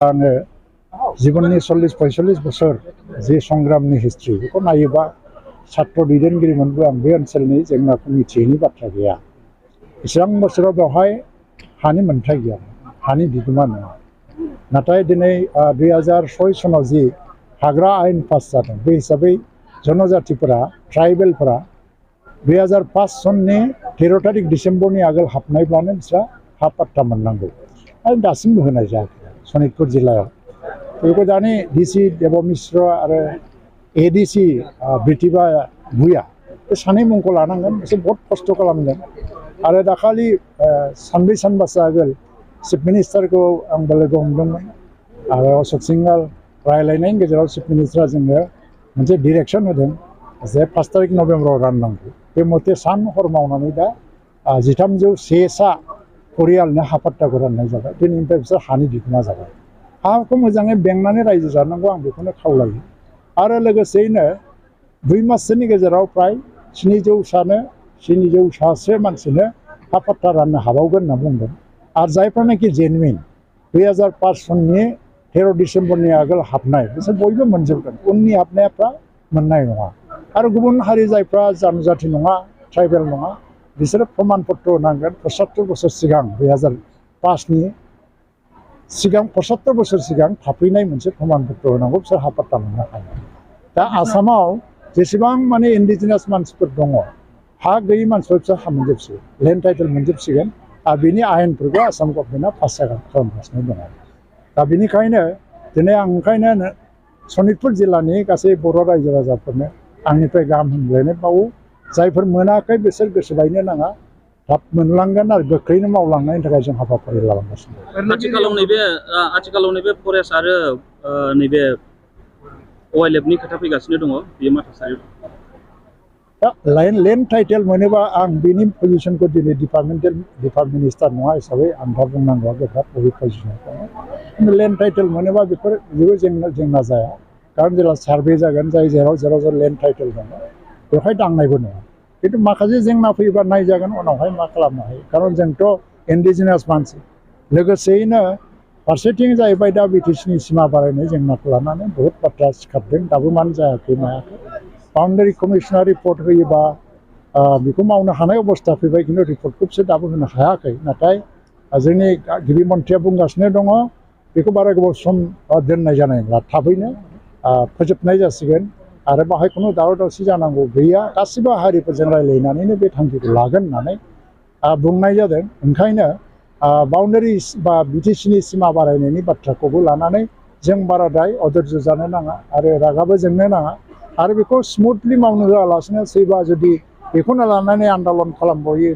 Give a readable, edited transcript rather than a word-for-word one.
आङो जीवननि 40-45 बोसोर जे संग्रामनि हिस्ट्रि बेखौ नायोबा छात्र दैदेनगिरिमोनबो आं बे ओनसोलनि जेंनाखौ मिथियैनि बाथ्रा गैया। इसेबां बोसोराव बेवहाय हानि मोन्थाय गैया, हानि बिगोमा नङा। नाथाय दिनै 2006 सनाव जि हाग्रा आयेन पास जादों बे हिसाबै जनजातिफोरा ट्राइबेलफोरा 2005 सननि 13 तारिख डिसेम्बरनि आगोल हाबनायब्लानो बिस्रा हा पाट्टा मोननांगौ आरो दासिमबो होनाय जायाखै सनितपुर जिल्लायाव। बेखौ दानि डिसि देब मिश्र आरो एडिसि बिटिबा भुया बे सानै मुंखौ लानांगोन। बिसोर बहुत खस्थ' खालामदों आरो दाखालि सानब्रै सानबासो आगोल चिफ मिनिस्टारखौ आंबो लोगो हमदोंमोन आरो अशोक सिंहा रायलायनायनि गेजेराव चिफ मिनिस्टारा जोंनो मोनसे डिरेक्सन होदों जे 5 तारिख नभेम्बराव राननांगौ। बे मथे सान हर मावनानै दा 1301 परियालनो हा पाट्टाखौ राननाय जाबाय। दिनैनिफ्राय बिसोर हानि बिगोमा जाबाय। हाखौ मोजाङै बेंनानै रायजो जानांगौ आं बेखौनो खावलायो। आरो लोगोसेयैनो 2 माससोनि गेजेराव प्राय 700 मानसिनो हा पाट्टा राननो हाबावगोन होनना बुंदों। आरो जायफ्रानाखि जेनुइन 2005 सननि 13 डिसेम्बरनि आगोल हाबनाय बिसोर बयबो मोनजोबगोन। उननि हाबनायफ्रा मोननाय नङा। आरो गुबुन हारि जायफ्रा जनजाति नङा, ट्राइबेल नङा, बिसोरो प्रमाण पत्र होनांगोन 75 बोसोर सिगां 2005नि सिगां 75 बोसोर सिगां थाफैनाय मोनसे प्रमाण पत्र होनांगौ, बिसोर हा पाट्टा मोननो हायो। दा आसामाव जेसेबां माने इन्डिजिनास मानसिफोर दङ, हा गैयै मानसिफोर बिसोर हा मोनजोबसिगोन, लेन्ड टाइटेल मोनजोबसिगोन आरो बिनि आयेनफोरखौ आसाम गभर्नमेन्टआ पास खालामगासिनो दङ। दा बेनिखायनो दिनै आं ओंखायनो सनितपुर जिल्लानि गासै बर' रायजो राजाफोरनो आंनिफ्राय गाहाम हामलायनाय बावो। जायफोर मोनाखै बिसोर गोसो बायनो नाङा, थाब मोनलांगोन आरो गोख्रैनो मावलांनायनि थाखाय जों हाबाफारि लालांगासिनो दं। आथिखालाव फरेस्ट आरो नैबे वाइल्डलाइफनि खोथा फैगासिनो दङ, बेयो मा थासारियाव? दा लेन्ड टाइटेल मोनोबा आं बेनि पजिसनखौ दिनै डिपार्ट मिनिस्टार नङा हिसाबै आं दा बुंनांगौआ गोब्राब बबे पजिसनाव दङ। लेन्ड टाइटेल मोनोबा बेफोर जेबो जेंना जाया। खारन जेब्ला सार्भे जागोन जेराव लेन्ड टाइटेल दङ बेवहाय दांनायबो नङा। खिन्थु माखासे जेंना फैयोबा नायजागोन उनावहाय मा खालामनो हायो। खारन जोंथ' इन्डिजिनास मानसि। लोगोसेयैनो फारसेथिं जाहैबाय दा बिटिसिनि सिमा बारायनाय जेंनाखौ लानानै बहुत बाथ्रा सिखारदों, दाबो मानो जायाखै मायाखै। बाउन्डारि कमिसना रिपर्ट होयोबा बेखौ मावनो हानाय अबस्था फैबाय, खिन्थु रिपर्टखौ बिसोर दाबो होनो हायाखै। नाथाय जोंनि गिबि मन्थ्रिया बुंगासिनो दङ बेखौ बारा गोबाव सम दोननाय जानाय नङा, थाबैनो फोजोबनाय जासिगोन आरो बाहाय खुनु दावराव दावसि जानांगौ गैया। गासिबो हारिफोरजों रायज्लायनानैनो बे थांखिखौ लागोन होननानै बुंनाय जादों। ओंखायनो बाउन्डारि बा बिटिसिनि सिमा बारायनायनि बाथ्राखौबो लानानै जों बाराद्राय अधैर्य जानो नाङा आरो रागाबो जोंनो नाङा आरो बेखौ स्मुथलि मावनो होआलासिनो सोरबा जुदि बेखौनो लानानै आन्दालन खालामबावयो।